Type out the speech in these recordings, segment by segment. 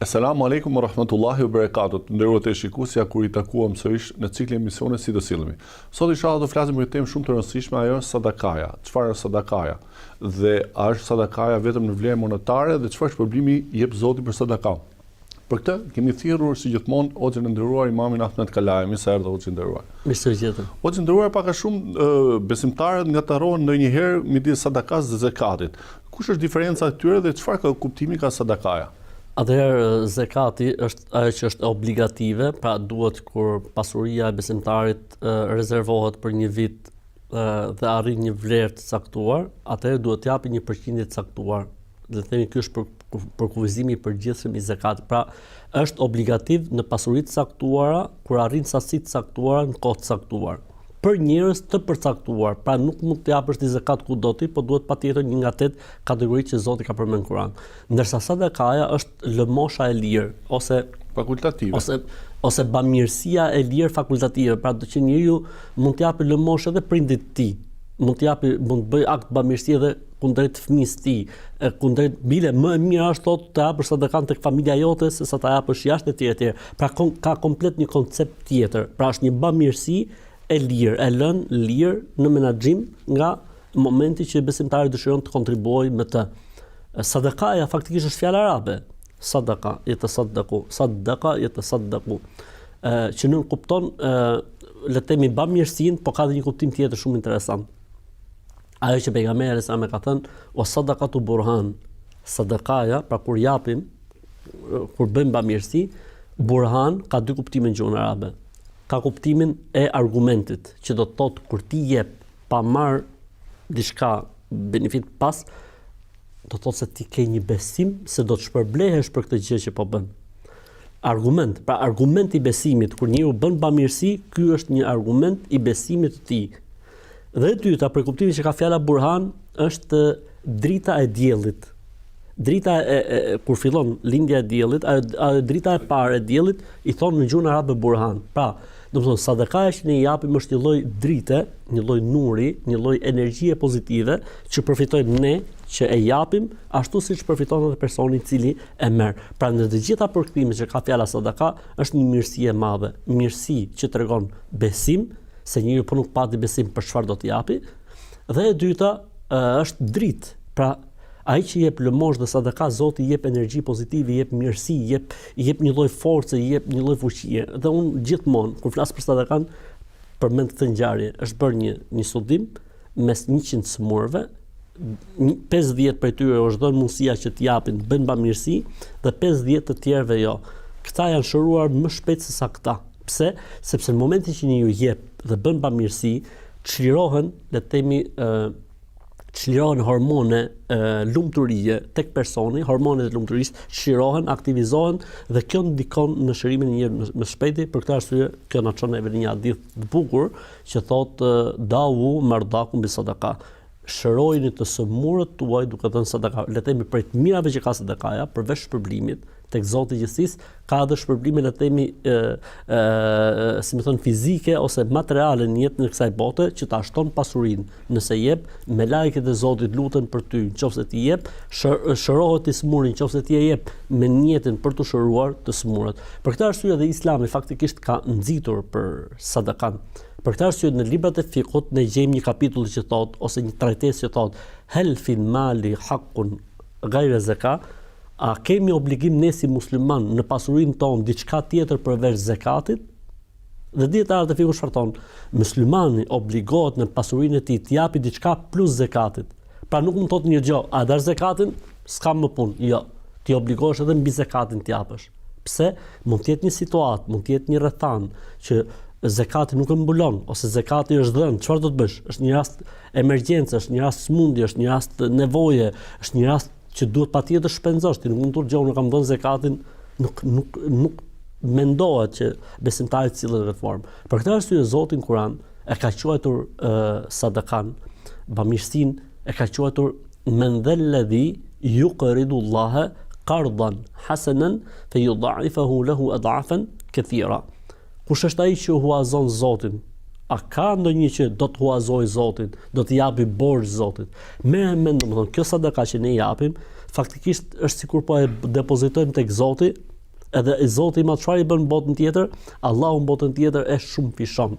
Assalamu alaikum wa rahmatullahi wa barakatuh. Nderuar të shikuesja, kur I takuam sërish në ciklin e emisionit Si do sillemi. Sot inshallah do flasim për një temë shumë të rëndësishme, ajo është sadakaja. Çfarë është sadakaja? Dhe a është sadakaja vetëm në vlerë monetare dhe çfarë shpërblimi jep Zoti për sadaka? Për këtë kemi thirrur si gjithmonë Hoxhën e nderuar Imamin Ahmed Kalaj. Mirë se erdhe Hoxhë i nderuar. Mirë se jeni. Hoxhë i nderuar, pak a shumë besimtarët ngatrohen ndonjëherë midis sadakas dhe zakatit. Kush është diferenca e tyre dhe çfarë kuptimi ka sadakaja? Atëherë zakati është ajo që është obligative, pra duhet kur pasuria e besimtarit rezervohet për një vit dhe arrin një vlerë të caktuar, atëherë duhet të japi një përqindje të caktuar. Dhe themi ky është për kufizimi I përgjithshëm I zakatit. Pra është obligativ në pasuri të caktuara kur arrin sasi të caktuara në kohë të caktuar. Për njerëz të përcaktuar, pra nuk mund të japësh ti zakat kudo ti, por duhet patjetër një nga 8 kategoritë që Zoti ka përmendur në Kur'an. Ndërsa sadakaja është lëmosha e lirë ose fakultative. Ose bamirësia e lirë fakultative, pra do që njeriu mund të japë lëmoshë edhe prindit të tij. Mund të bëj akt bamirësie edhe kundrejt fëmijës të tij, kundrejt bile më e mirë është thotë të japësh sadakan tek familja jote se sa ta japësh jashtë etj. Pra ka komplet një koncept tjetër. Pra është një bamirësi e lirë, e lënë lirë në menaxhim nga momenti që besimtari dëshiron të kontribuojë me të. Sadakaja faktikisht është fjalë arabe. Sadaka, yatasaddaqu. Që nuk kupton le të themi bamirësinë, por ka dhe një kuptim tjetër shumë interesant. Ajo që pejgamberi sa më ka thënë, "O sadaqatu burhan." Sadakaja, pra kur japim, kur bëjmë bamirësi, burhan ka dy kuptime në gjuhën arabe. Ka kuptimin e argumentit, që do të thotë kur ti jep pa marr diçka benefit pas, do të thotë se ti ke një besim se do të shpërblehesh për këtë gjë që po bën. Argument, pra argumenti I besimit, kur njeriu bën bamirësi, ky është një argument I besimit të tij. Dhe e dyta, për kuptimin që ka fjala burhan, është drita e diellit. Drita kur fillon lindja e diellit, drita e parë e diellit I thonë në gjuhën arabe burhan. Pra, do të thonë sadakaja që ne japim është një lloj drite, një lloj nuri, një lloj energjie pozitive që përfitojmë ne që e japim, ashtu siç përfiton edhe personi I cili e merr. Pra në të gjitha përkthime që ka fjala sadaka, është një mirësi e madhe, mirësi që tregon besim, se njeriu po nuk pati besim për çfarë do të japi, dhe e dyta është dritë. Pra ai që jep lëmosh dhe sadaka, Zoti I jep energji pozitive, I jep mirësi, I jep një lloj force, I jep një lloj fuqie. Dhe unë gjithmonë kur flas për sadakan, përmend këtë ngjarje. Është bërë një studim mes 100 smurëve, 50 prej tyre është dhënë mundësia që të japin, të bëjnë bamirësi, dhe 50 të tjerëve jo. Këta janë shëruar më shpejt se sa këta. Pse? Sepse në momentin që njeriu jep dhe bën bamirësi, çlirohen, le të themi, çlirohen hormone lumturie tek personi, hormonet e lumturisë çlirohen, aktivizohen dhe kjo ndikon në shërimin e njeriut më shpejti. Për këtë arsye, kjo na çon edhe një hadith të bukur që thotë dawu mardakum bi sadaka. Shërojini të sëmurët tuaj duke dhënë sadaka. Le të themi për të mirave që ka sadakaja, përveç shpërblimit tek Zoti I gjithësisë, ka edhe shpërblime le të themi si më thon fizike ose materiale në jetën e kësaj bote që ta shton pasurinë. Nëse jep, me lajket e Zotit luten për ty, nëse ti jep, shërohet I smurin, nëse ti e jep me niyetin për të shëruar të smurët. Për këtë arsye dhe Islami faktikisht ka nxitur për sadakan. Për këtë arsye në librat e fikut ne gjejmë një kapitull që thotë ose një trajtesë që thotë hel fil mali haqqun ghayra zaka. A kemi obligim ne si musliman në pasurinë tonë diçka tjetër përveç zakatit? Dhe dietarët e fikut çfarë thonë? Muslimani obligohet në pasurinë e tij të japi diçka plus zakatit. Pra nuk mund thotë një gjë, a dar zakatin, s'kam më punë. Jo, ti obligohesh edhe mbi zakatin të japësh. Pse? Mund të jetë një situatë, mund të jetë një rrethan që zakati nuk e mbulon ose zakati është dhënë, çfarë do të bësh? Është një rast emergjencë, është një rast smundje, është një rast nevoje, është një rast që duhet patjetër shpenzosh, ti nuk mund të thotë nuk kam dhënë zakatin, nuk mendohet që besimtari të cilët reform. Për këtë arsye Zoti në Kur'an e ka quajtur sadakan, bamirësinë e ka quajtur men dhalladhi yuqridu Allaha qardan hasanan fayudha'ifahu lahu ad'afan kathira. Kush është ai që huazon Zotin? A ka ndonjë që do të huazoj Zotin, do të japi borxh Zotit? Merrem mend, domethënë, kjo sadaka që ne japim, faktikisht është sikur po e depozitojmë tek Zoti edhe i Zoti ma çfarë i bën në botën tjetër, Allahu në botën tjetër e shumë fishon.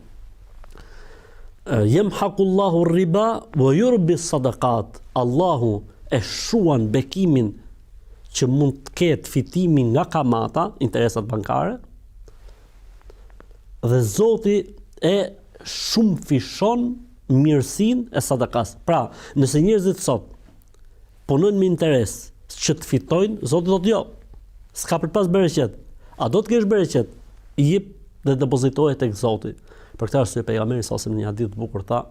Yamhaqullahu riba wa yurbi sadaqat. Allahu e shuan bekimin që mund të ketë fitimin nga kamata, interesat bankare, dhe Zoti e shumë fishon mirësinë e sadakas. Pra, nëse njerëzit sot punojnë me interes që të fitojnë, Zoti thotë jo, s'ka për pas bereqet. A do të kesh bereqet? Jep dhe depozitohet tek Zoti. Për këtë arsye pejgamberi sa në një hadith të bukur tha,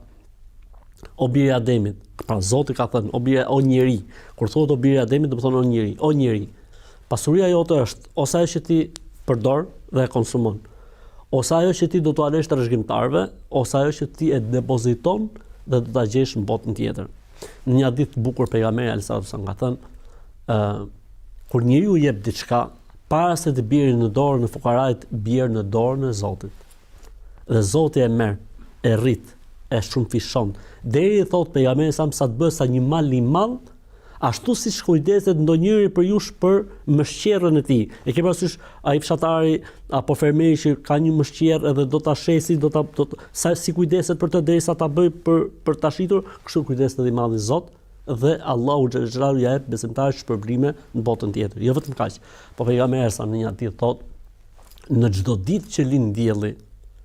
o biri i Ademit, pra Zoti ka thënë, o njeri. Kur thotë o biri i Ademit, do të thonë o njeri. Pasuria jote është ose ajo që ti përdor dhe e konsumon, ose ajo që ti do t'u alesh trashëgimtarëve, ose ajo që ti e depoziton dhe do ta gjesh në botën tjetër. Në një hadith të bukur pejgamberi sallallahu alajhi wasallam ka thënë, kur njeriu jep diçka, para se të bjerë në dorën e fukarajt, bjerë në dorën e Zotit. Dhe Zoti e merr, e rrit, e shumë fishon. Deri thot pejgamberi sa të bëhet sa një mal i madh, ashtu siç kujdeset ndonjëri për jush për mëshqerrën e tij. E ke parasysh ai fshatari apo fermeri që ka një mëshqerr edhe do ta shesi, sa si kujdeset për të derisa ta bëj për ta shitur, kështu kujdeset edhe i madhi Zot dhe Allahu xhallahu ja jep besimtarëve shpërblime në botën tjetër. Jo vetëm kaq. Po pejgamberi sa në një hadith thot, në çdo ditë që lind dielli,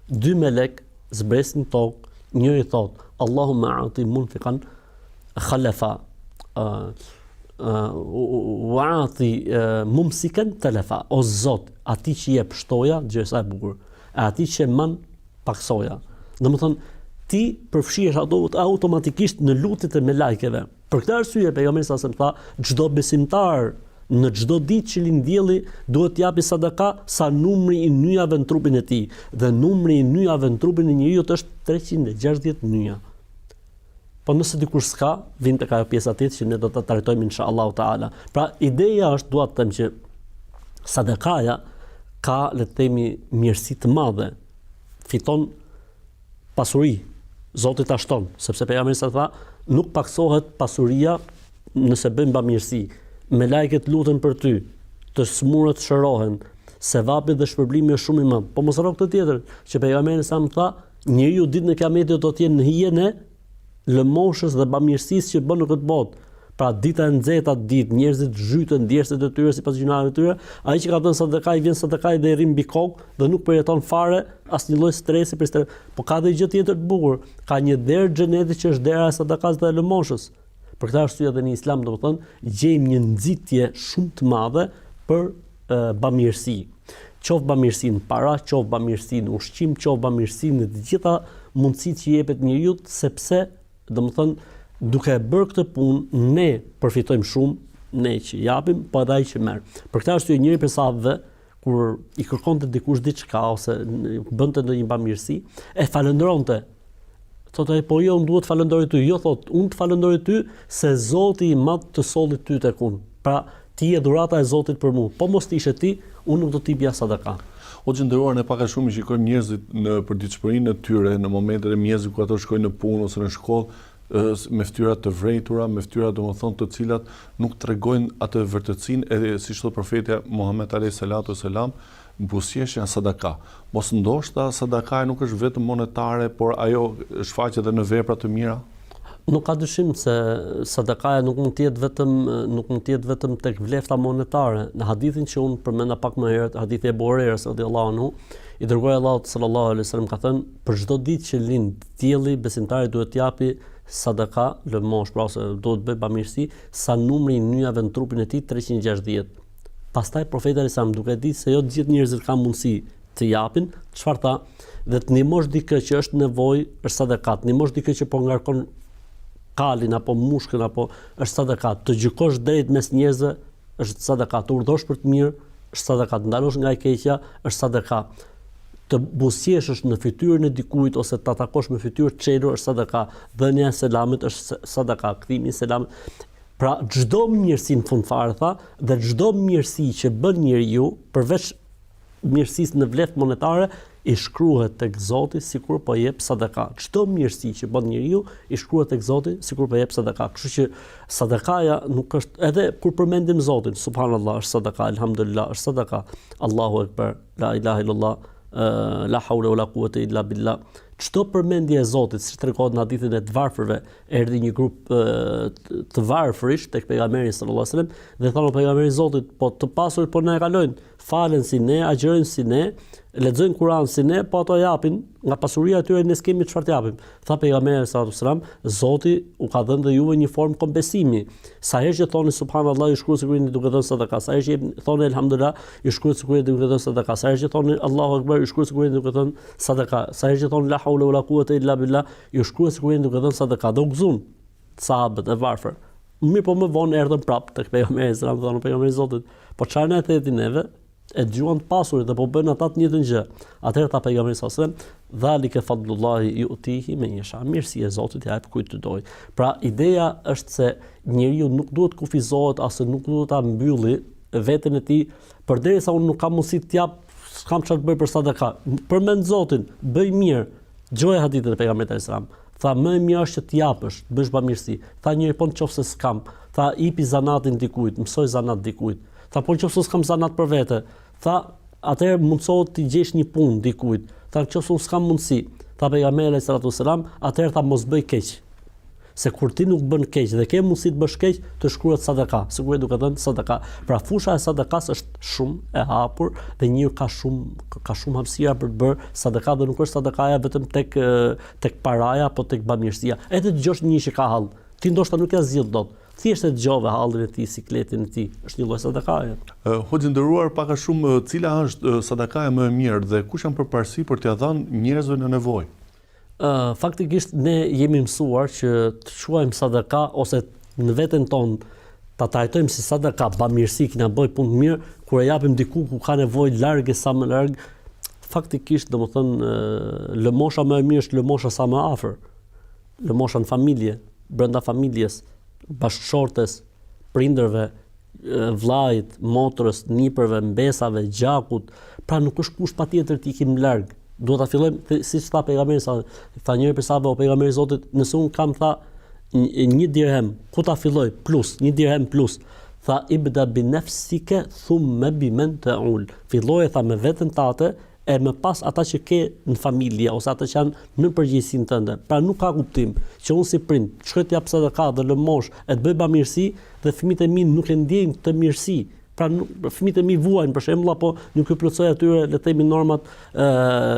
dy melek zbresin tokë, njëri thot, Allahumma a'ti munfiqan khalafa wa a'ti mumsikan talafa. O Zot, atij që jep shtoja, gjë sa e bukur, e atij që man paksoja. Domethënë ti përfshihesh automatikisht në lutjet e melekëve. Për këtë arsye pejgamberi sa tha, çdo besimtar në çdo ditë që lind dielli duhet të japi sadaka sa numri i nyjave në trupin e tij, dhe numri i nyjave në trupin e njeriu është 360 nyja. Po nëse dikush s'ka, vjen tek ajo pjesa tjetër që ne do ta trajtojmë inshallah taala. Pra ideja është, dua të them që sadakaja ka, le të themi, mirësi të madhe. Fiton pasuri. Zoti ta shton, sepse pejgamberi sa tha, nuk paksohet pasuria nëse bëjmë bamirësi. Me lajket lutën për ty, të smurët shërohen, sevapi dhe shpërblimi është shumë i madh. Po mos harro këtë tjetër, që pejgamberi sa më tha, njeriu ditën e Kiametit do të jenë në hijen e lëmoshës dhe bamirësisë që bën në këtë botë. Pra dita e nxehtë atë ditë, njerëzit zhyten ndjerset e tyre sipas gjinave të tyre, ai që ka dhënë sadakaj vjen sadakaj dhe i rrin mbi kokë dhe nuk përjeton fare asnjë lloj stresi për stres. Po ka dhe gjë tjetër të bukur, ka një derë xhenetit që është dera e sadakas dhe e lëmoshës. Për këtë arsye edhe në Islam domethënë gjejmë një nxitje shumë të madhe për bamirësi. Qoftë bamirësi në para, qoftë bamirësi në ushqim, qoftë bamirësi në të gjitha mundësitë që jepet njeriu, sepse domethënë duke bërë këtë punë ne përfitojmë shumë, ne që japim, po edhe ai që merr. Për këtë arsye njëri prej sahabëve kur i kërkonte dikush diçka ose bënte ndonjë bamirësi, e falendronte. Thotë ai, po jo, unë duhet të falenderoj ty. Jo, thotë, unë të falenderoj ty se Zoti i madh të solli ty tek unë. Pra, ti je dhurata e Zotit për mua. Po mos të ishe ti, unë nuk do t'i bja sadaka. O që ndëruar, ne pak a shumë i shikojmë njerëzit në përditshmërinë e tyre në momentet e mjezit ku ato shkojnë në punë ose në shkollë, me fytyra të vrejtura, me fytyra domethënë të cilat nuk tregojnë atë vërtetësinë e siç thot profeti Muhammed alayhi salatu wasalam, buzëqeshja sadaka. Mos ndoshta sadaka nuk është vetëm monetare, por ajo shfaqet edhe në vepra të mira. Nuk ka dyshim se sadakaja nuk mund të jetë vetëm tek vlefta monetare. Në hadithin që unë përmenda pak më herët, hadithi e Abu Hurairës radhiyallahu anhu, i dërguari i Allahut sallallahu alaihi wasallam ka thënë, për çdo ditë që lind dielli, besimtari duhet të japi sadaka, lëmosh, pra ose duhet bëj bamirësi sa numri i nyjave në trupin e tij 360. Pastaj profeti alayhis salam, duke ditë se jo të gjithë njerëzit kanë mundësi të japin, çfarë tha? Dhe të ndihmosh dikë që është nevojë, është sadakat. Ndihmosh dikë që po ngarkon kalin apo mushkën apo është sadakat. Të gjykosh drejt mes njerëzve është sadakat. Të urdhërosh për të mirë është sadakat. Ndalosh nga e keqja është sadakat. Të buzëqeshësh në fytyrën e dikujt ose ta takosh me fytyrë të çelur është sadaka. Dhënia e selamit është sadaka, kthimi i selamit. Pra çdo mirësi në fund fare tha, dhe çdo mirësi që bën njeriu, përveç mirësisë në vleftë monetare, i shkruhet tek Zoti sikur po jep sadaka. Çdo mirësi që bën njeriu i shkruhet tek Zoti sikur po jep sadaka. Kështu që sadakaja nuk është, edhe kur përmendim Zotin, subhanallahu, është sadaka, alhamdulillah, është sadaka, Allahu akbar, la ilaha illallah, la hawla wala quwata illa billah. Çdo përmendje e Zotit, siç tregohet në hadithin e të varfërve, erdhi një grup të varfërish tek pejgamberi sallallahu alajhi wasallam dhe thonë pejgamberi Zotit, po të pasurit po na e kalojnë, falen si ne, agjërojnë si ne, lexojnë Kur'an si ne, po ato japin nga pasuria e tyre, ne s'kemi çfarë të japim. Tha pejgamberi sallallahu alajhi wasallam, Zoti u ka dhënë dhe juve një formë kompensimi. Sa herë që thoni subhanallahu, ju shkruhet sigurisht duke dhënë sadaka. Sa herë që thoni elhamdulillah, ju shkruhet sigurisht duke dhënë sadaka. Sa herë që thoni Allahu akbar, ju shkruhet sigurisht duke dhënë sadaka. Sa herë që thoni la hawla wala quwata illa billah, ju shkruhet sigurisht duke dhënë sadaka. Do gëzun sahabët e varfër. Mirë, po më vonë erdhën prapë tek pejgamberi sallallahu alajhi wasallam, pejgamberi Zotit, po çfarë na theti neve? E dëgjuan të pasurit dhe po bën ata të njëjtën gjë. Atëherë tha pejgamberi sallallahu alajhi wasallam, "Dhalika fadlullahi yu'tihi men yasha." Mirësia e Zotit ja jep kujt të doj. Pra ideja është se njeriu nuk duhet kufizohet ose nuk duhet ta mbylli veten e tij përderisa unë nuk kam mundësi të jap, s'kam çfarë të bëj për sadaka. Përmend Zotin, bëj mirë. Dëgjoj hadithin e pejgamberit sallallahu alajhi wasallam. Tha më e mirë është që të japësh, të bësh bamirësi. Tha njëri po nëse s'kam, tha ipi zanatin dikujt, mësoj zanat dikujt. Tha po nëse s'kam zanat për vete, tha atëherë mundsohet të gjesh një punë dikujt. Tha nëse unë s'kam mundësi, tha pejgamberi sallallahu alajhi wasallam, atëherë tha mos bëj keq. Se kur ti nuk bën keq dhe ke mundësi të bësh keq, të shkruhet sadaka, sigurisht duke dhënë sadaka. Pra fusha e sadakas është shumë e hapur dhe njeriu ka shumë hapësira për të bërë sadaka, dhe nuk është sadakaja vetëm tek paraja, po tek bamirësia. Edhe dëgjosh një që ka hall, ti ndoshta nuk ja zgjidh dot. Thjesht e dëgjove hallin e tij, sikletin e tij, është një lloj sadakaje. Hoxhë nderuar, pak a shumë cila është sadakaja më e mirë dhe kush janë përparësi për t'ia dhënë njerëzve në nevojë? Faktikisht ne jemi mësuar që të quajmë sadaka ose në veten tonë ta trajtojmë si sadaka, bamirësi, që na bëj punë mirë, kur e japim diku ku ka nevojë larg e sa më larg. Faktikisht, domethënë, lëmosha më e mirë është lëmosha sa më afër. Lëmosha në familje, brenda familjes, bashkëshortes, prindërve, vllajt, motrës, nipërve, mbesave, gjakut. Pra nuk është kusht patjetër të ikim larg. Duhet ta fillojmë siç tha pejgamberi sa tha njëri për sahabë, o pejgamberi i Zotit, nëse un kam tha 1 dirhem, ku ta filloj? Plus, 1 dirhem plus. Tha ibda bi nafsika thumma biman ta'ul. Filloje tha me veten tate e më pas ata që ke në familje ose ata që janë në përgjegjësinë tënde. Pra nuk ka kuptim që unë si prind shkoj të jap sadaka dhe lëmosh e të bëj bamirësi dhe fëmijët e mi nuk e ndjejnë këtë mirësi. Pra fëmijët e mi vuajnë për shembull, apo nuk i plotësoj atyre le të themi normat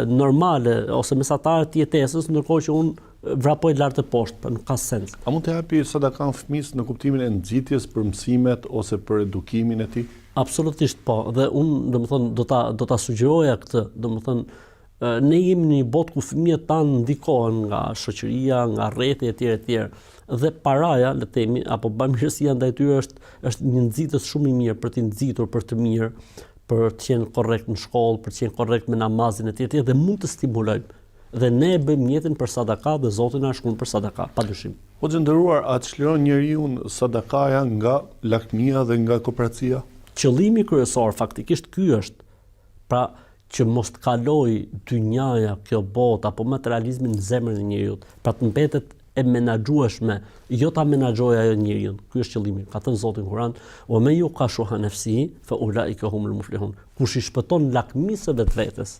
normale ose mesatare të jetesës, ndërkohë që unë vrapoj lart e poshtë, pra nuk ka sens. A mund të japi sadakan fëmis në kuptimin e nxitjes për mësimet ose për edukimin e tij? Absolutisht po, dhe unë domethënë do ta sugjeroja këtë, domethënë ne jemi në një botë ku fëmijët tanë ndikohen nga shoqëria, nga rrethti etj. Dhe paraja, le të themi, apo bamirësia ndaj tyre është një nxitës shumë i mirë për të nxitur për të mirë, për të qenë korrekt në shkollë, për të qenë korrekt me namazin etj. Dhe mund të stimulojmë. Dhe ne e bëjmë jetën për sadaka dhe Zoti na shkruan për sadaka, padyshim. Po të nderuar, a çliron njeriu sadakaja nga lakmia dhe nga kooperacia? Qëllimi kryesor faktikisht ky është, pra që mos të kaloj dynjaja, kjo botë apo materializmi në zemrën e njeriu, pra të mbetet e menaxhueshme, jo ta menaxhojë ajo njeriu. Ky është qëllimi. Ka thënë Zoti në Kur'an: "Wa man yuqashuha nafsihi fa ulaika humul muflihun." Kush i shpëton lakmisë vetvetes,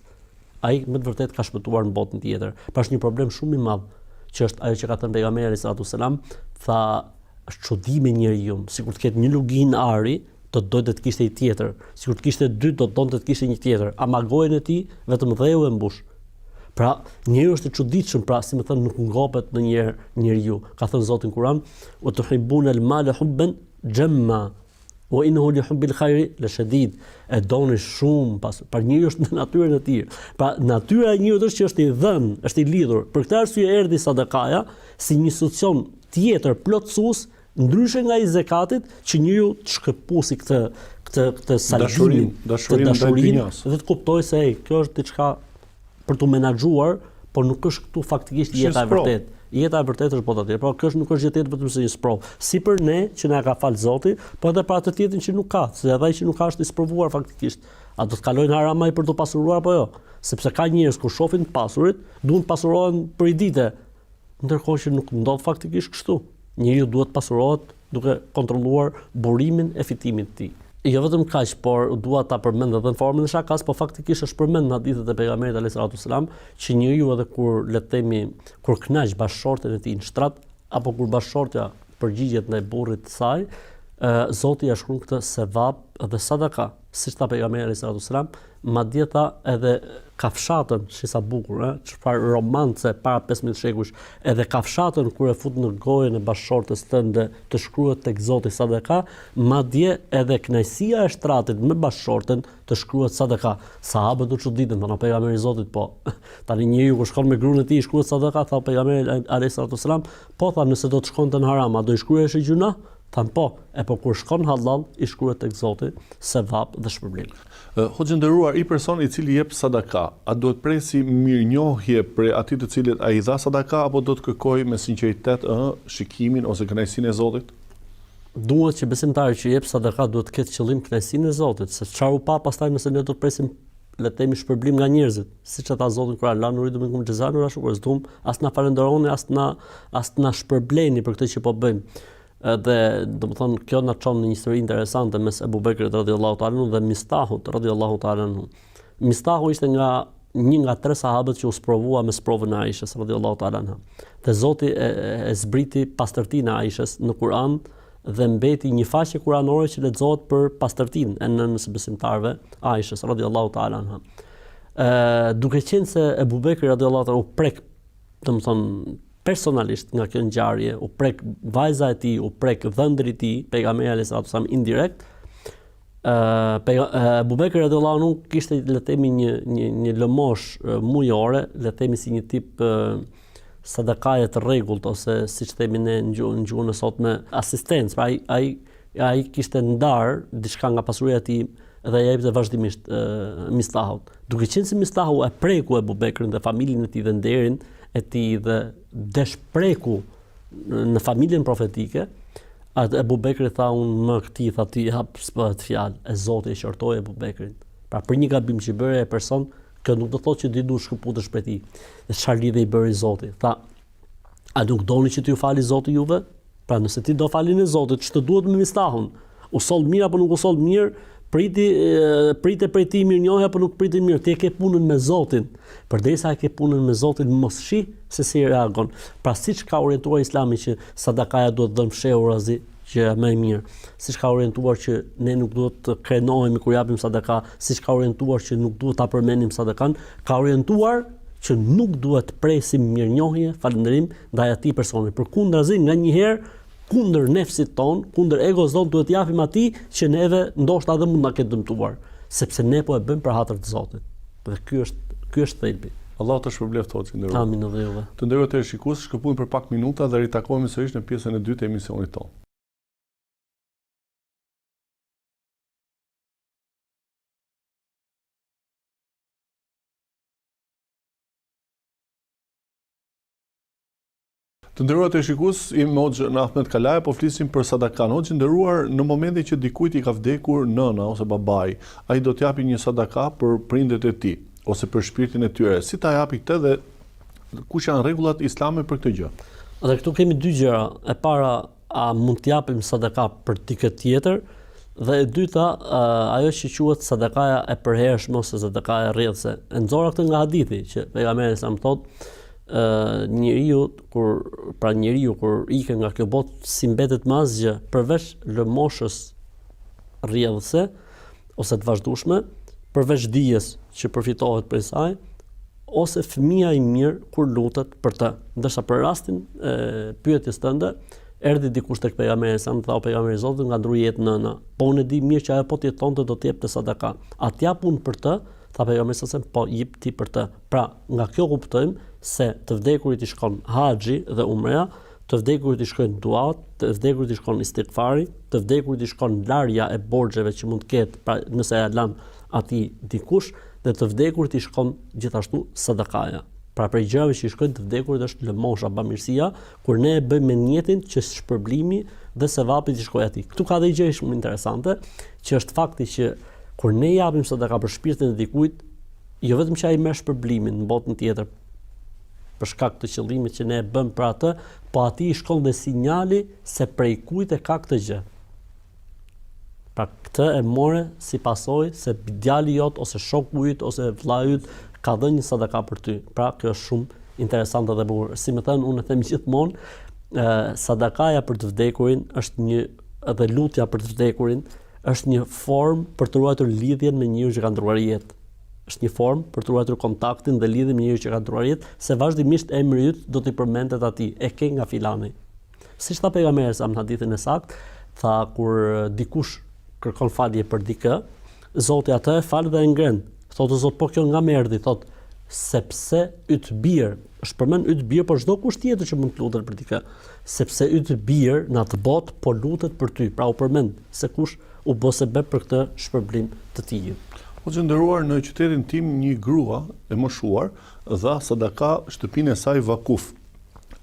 ai më të vërtet ka shpëtuar në botën tjetër. Pra është një problem shumë i madh, që është ajo që ka thënë pejgamberi sallallahu alajhi wasallam, tha është çudim e njeriu, sikur të ketë një lugin ari, do të dojë të kishte një tjetër. Sikur të kishte 2, do të donte të kishte një tjetër. Ama gojën e tij vetëm dheu e mbush. Pra, njeriu është i çuditshëm, pra si më thënë nuk ngopet ndonjëherë njeriu. Ka thënë Zoti në Kur'an: "Wa tuhibbuna al-mala hubban jamma wa innahu li hubbil khairi la shadid." E doni shumë pas. Pra njeriu është në natyrën e tij. Pra natyra e njeriu është që është i dhënë, është i lidhur. Për këtë arsye erdhi sadakaja si një institucion tjetër plotësues, ndryshe nga i zekatit, që njeriu të shkëpusi këtë saldimin, dashurinë dhe të kuptojë se kjo është diçka për të menaxhuar, por nuk është këtu faktikisht jeta e vërtetë. Jeta e vërtetë është bota tjetër. Por kjo nuk është jetë vetëm si një sprov. Si për ne që na ka fal Zoti, po edhe për atë tjetrin që nuk ka, se edhe ai që nuk ka është i sprovuar faktikisht. A do të kalojnë haram ai për të pasuruar apo jo? Sepse ka njerëz kur shohin të pasurit, duan të pasurohen për i dite, ndërkohë që nuk ndodh faktikisht kështu. Njeriu duhet të pasurohet duke kontrolluar burimin e fitimit të tij. Jo vetëm kaq, por dua ta përmend edhe në formën e shakas, po faktikisht është përmend në hadithet e pejgamberit alayhis salatu wasalam që njeriu edhe kur le të themi kur kënaq bashkëshorten e tij në shtrat apo kur bashkëshortja përgjigjet ndaj burrit të saj, Zoti ja shkruan këtë sevap dhe sadaka, siç tha pejgamberi alayhis salatu wasalam, madje tha edhe kafshatën, sa bukur, çfarë romance para 15 shekujsh, edhe kafshatën kur e fut në gojën e bashkëshortes tënde të shkruhet tek Zoti sadaka, madje edhe kënaqësia e shtratit me bashkëshorten të shkruhet sadaka. Sahabët u çuditën, thonë pejgamberi i Zotit, po tani njeriu kur shkon me gruan e tij shkruhet sadaka, tha pejgamberi alayhis salatu wasalam, po tha nëse do të shkonte në haram, a do i shkruhej gjuna? Than po, po kur shkon halal i shkruhet tek Zoti sevap dhe shpërblim. Hoxhë nderuar, i person i cili jep sadaka, a do të presi mirënjohje prej atij të cilit ai dha sadaka apo do të kërkojë me sinqeritet shikimin ose kënaqësinë e Zotit? Duhet që besimtari që jep sadaka duhet të ketë qëllim kënaqësinë e Zotit, se çfarë u pa pastaj nëse ne do të presim le të themi shpërblim nga njerëzit, siç e tha Zoti Kur'an, la nuridu minkum jazaan wala shukran, as na falenderoni, as na shpërbleni për këtë që po bëjmë. Dhe domethënë kjo na çon në një histori interesante mes Abu Bekrit radhiyallahu ta'ala anhu dhe Mistahut radhiyallahu ta'ala anhu. Mistahu ishte një nga 3 sahabët që u sprovua me sprovën e Aishës radhiyallahu ta'ala anha. Dhe Zoti e zbriti pastërtinë e Aishës në Kur'an dhe mbeti një faqe kuranore që lexohet për pastërtinë e nënës besimtarëve Aishës radhiyallahu ta'ala anha. Duke qenë se Abu Bekri radhiyallahu ta'ala u prek, domethënë personalisht nga kjo ngjarje, u prek vajza e tij, u prek dhëndri i tij, pejgamberi alayhis salatu wasallam indirekt. Abu Bekri radhiyallahu anhu kishte le të themi një lëmosh mujore, le të themi si një tip sadakaje të rregullt ose siç themi ne në gjuhën e sotme asistencë. Pra ai kishte ndar diçka nga pasuria e tij dhe ja jepte vazhdimisht Mistahut. Duke qenë se Mistahu e preku Abu Bekrin dhe familjen e tij dhe nderin e tij dhe deshpreku në familjen profetike, Abu Bekri tha unë më këtij tha ti hap s'bëhet fjalë, e Zoti e qortoi Abu Bekrin. Pra për një gabim që bëre e person, kjo nuk do thotë që ti duhet shkëputesh prej tij. Dhe çfarë lidhje i bëri Zoti? Tha, a nuk doni që t'ju fali Zoti juve? Pra nëse ti do falin e Zotit, ç'të duhet me Mistahun? U soll mirë apo nuk u soll mirë? Prite prej ti mirënjohje apo nuk priti mirë, ti e ke punën me Zotin. Përderisa e ke punën me Zotin, mos shi se si reagon. Pra siç ka orientuar Islami që sadakaja duhet dhënë fshehurazi, që është më e mirë. Siç ka orientuar që ne nuk duhet të krenohemi kur japim sadaka, siç ka orientuar që nuk duhet ta përmendim sadakan, ka orientuar që nuk duhet të presim mirënjohje, falënderim ndaj atij personi. Përkundrazi, nganjëherë kundër nefsit ton, kundër egos ton duhet japim atij që neve ndoshta edhe mund na ketë dëmtuar, sepse ne po e bëjmë për hatër të Zotit. Dhe ky është thelbi. Allah të shpërbleft hoxhë nderuar. Amin dhe juve. Të nderuar teleshikues, shkëputemi për pak minuta dhe ritakohemi sërish në pjesën e dytë të emisionit tonë. Të nderuar teleshikues, jemi me Hoxhën Ahmet Kalaj, po flisim për sadakan. Hoxhë nderuar, në momentin që dikujt i ka vdekur nëna ose babai, ai do t'japi një sadaka për prindërit e tij ose për shpirtin e tyre. Si ta japi këtë dhe kush janë rregullat islame për këtë gjë? Dhe këtu kemi dy gjëra. E para, a mund t'japim sadaka për dikë tjetër, dhe e dyta, ajo që quhet sadakaja e përhershme ose sadakaja rrjedhse. E nxorra këtë nga hadithi që pejgamberi sa më thotë njeriu kur ikë nga kjo botë si mbetet më asgjë përveç lëmoshës rrjedhse ose të vazhdueshme, përveç dijes që përfitohet prej saj, ose fëmia i mirë kur lutet për të. Ndërsa për rastin e pyetjes tënde, erdhi dikush tek pejgamberi sa më thau pejgamberi i Zotit nga ndroi jetë nëna. Po unë e di mirë që ajo po të jetonte do të jepte sadaka. A t'jap unë për të? Tha pejgamberi sa po jep ti për të. Pra, nga kjo kuptojmë se të vdekurit i shkon haxhi dhe umreja, të vdekurit i shkojnë duat, të vdekurit i shkon istighfari, të vdekurit i shkon larja e borxheve që mund të ketë, pra nëse ja lan atij dikush, dhe të vdekurit i shkon gjithashtu sadakaja. Pra prej gjërave që i shkojnë të vdekurit është lëmosha, bamirësia, kur ne e bëjmë me niyetin që shpërblimi dhe sevapi i shkojë atij. Ktu ka dhe gjë shumë interesante, që është fakti që Kur ne japim sadaka për shpirtin e dikujt, jo vetëm që ai merr shpërblimin në botën tjetër për shkak të qëllimit që ne e bëm për atë, po atij i shkon dhe sinjali se prej kujt e ka këtë gjë. Pra këtë e more si pasojë se djali jot ose shoku yt ose vllai yt ka dhënë një sadaka për ty. Pra kjo është shumë interesante dhe bukur. Si më thënë, unë e them gjithmonë, sadakaja për të vdekurin është një, edhe lutja për të vdekurin është një formë për të ruajtur lidhjen me njeriu që ka ndruar jetë. Është një formë për të ruajtur kontaktin dhe lidhjen me njeriu që ka ndruar jetë, se vazhdimisht emri yt do t'i përmendet atij, e ke nga filani. Siç tha pejgamberi sa në hadithin e saktë, tha kur dikush kërkon falje për dikë, Zoti atë e fal dhe e ngren. Thotë Zot, po kjo nga më erdhi, thotë sepse yt bir, është përmend yt bir, por çdo kush tjetër që mund të lutet për dikë, sepse yt bir në atë botë po lutet për ty. Pra u përmend se kush u bë sebeb për këtë shpërblim të tij. Po që ndëruar në qytetin tim një grua e moshuar dha sadaka shtëpinë e saj vakuf.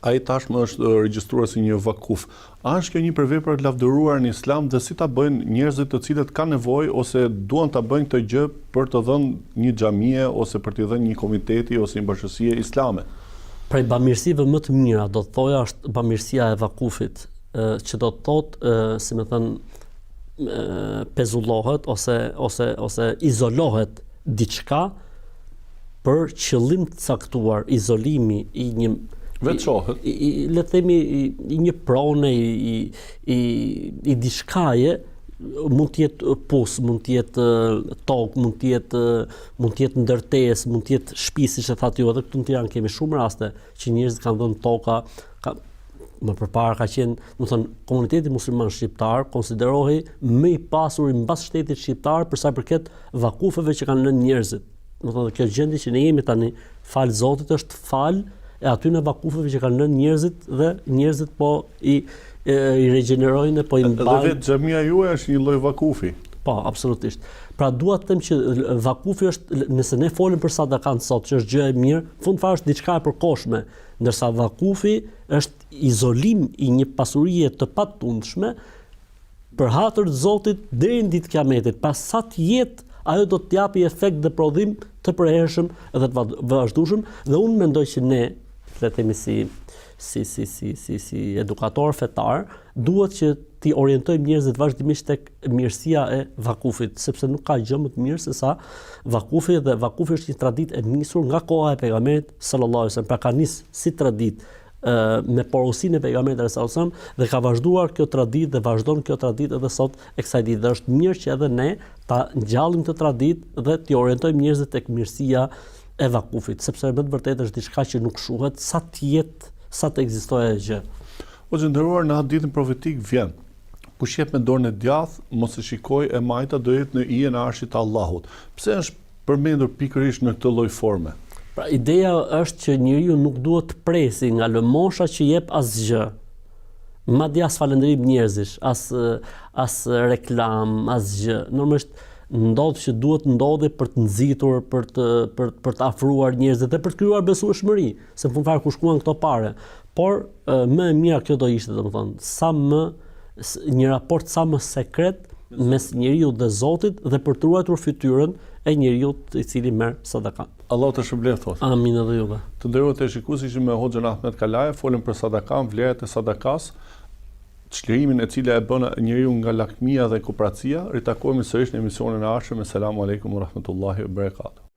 Ai tashmë është regjistruar si një vakuf. A është kjo një për vepra të lavdëruar në Islam dhe si ta bëjnë njerëzit të cilët kanë nevojë ose duan ta bëjnë këtë gjë për të dhënë një xhamie ose për t'i dhënë një komiteti ose një bashkësie islame? Prej bamirësive më të mira do të thoja është bamirësia e vakufit, që do të thotë, si më thënë, pezullohet ose izolohet diçka për qëllim të caktuar, izolimi i një veçohet, le të themi i një prone i diçkaje, mund të jetë pus, mund të jetë tokë, mund të jetë ndërtesë, mund të jetë shtëpi, siç e thatë ju, edhe këtu në Tiranë kemi shumë raste që njerëzit kanë dhënë toka. Më përpara ka qenë, do të thënë, komuniteti musliman shqiptar konsiderohej më i pasur mbas shtetit shqiptar për sa i përket vakufeve që kanë lënë njerëzit. Do të thonë, kjo gjendje që ne jemi tani, fal Zotit, është fal e aty në vakufeve që kanë lënë njerëzit dhe njerëzit po i regjenerojnë, po i mbajnë. Dhe vetë xhamia juaj është një lloj vakufi. Po, absolutisht. Pra dua të them që vakufi është, nëse ne folim për sadakan sot, që është gjë e mirë, fund fare është diçka e përkohshme, ndërsa vakufi është izolim i një pasurie të patundshme për hatër të Zotit deri në ditën e Kiametit. Pas sa të jetë, ajo do të japi efekt dhe prodhim të përhershëm dhe të vazhdueshëm, dhe unë mendoj që ne, le të themi si edukator fetar, duhet që ti orientojmë njerëzit vazhdimisht tek mirësia e vakufit, sepse nuk ka gjë më të mirë se sa vakufi, dhe vakufi është një traditë e nisur nga koha e pejgamberit sallallahu alajhi wasallam. Pra ka nis si traditë me porosinë e pejgamberit sallallahu alajhi wasallam dhe ka vazhduar kjo traditë dhe vazhdon kjo traditë edhe sot e kësaj dite. Dhe është mirë që edhe ne ta ngjallim këtë traditë dhe t'i orientojmë njerëzit tek mirësia e vakufit, sepse më të vërtetë është diçka që nuk shuhet sa të jetë, sa të ekzistojë gjë. O që ndëruar në hadithin profetik vjen, kush jep me dorën e djathtë, mos e shikoj e majta do jetë në hijen e arshit të Allahut. Pse është përmendur pikërisht në këtë lloj forme? Pra ideja është që njeriu nuk duhet të presi nga lëmosha që jep asgjë. Madje as falënderim njerëzish, as reklam, asgjë. Normalisht ndodh që duhet ndodhi për të nxitur, për të afruar njerëzit dhe për të krijuar besueshmëri, se në fund fare ku shkuan këto pare. Por më e mira kjo do ishte, domethënë, një raport sa më sekret mes njeriu dhe Zotit dhe për të ruajtur fytyrën e njeriu i cili merr sadakan. Allah të shpëlbej thotë. Amin edhe juve. Të nderuar televizionistë, ishim me Hoxhën Ahmet Kalaja, folëm për sadakan, vlerat e sadakas, çlirimin e cila e bën njeriu nga lakmia dhe kooperacia. Ritakohemi sërish në emisionin e ardhshëm. Selamun alejkum wa rahmetullahi wa barakatuh.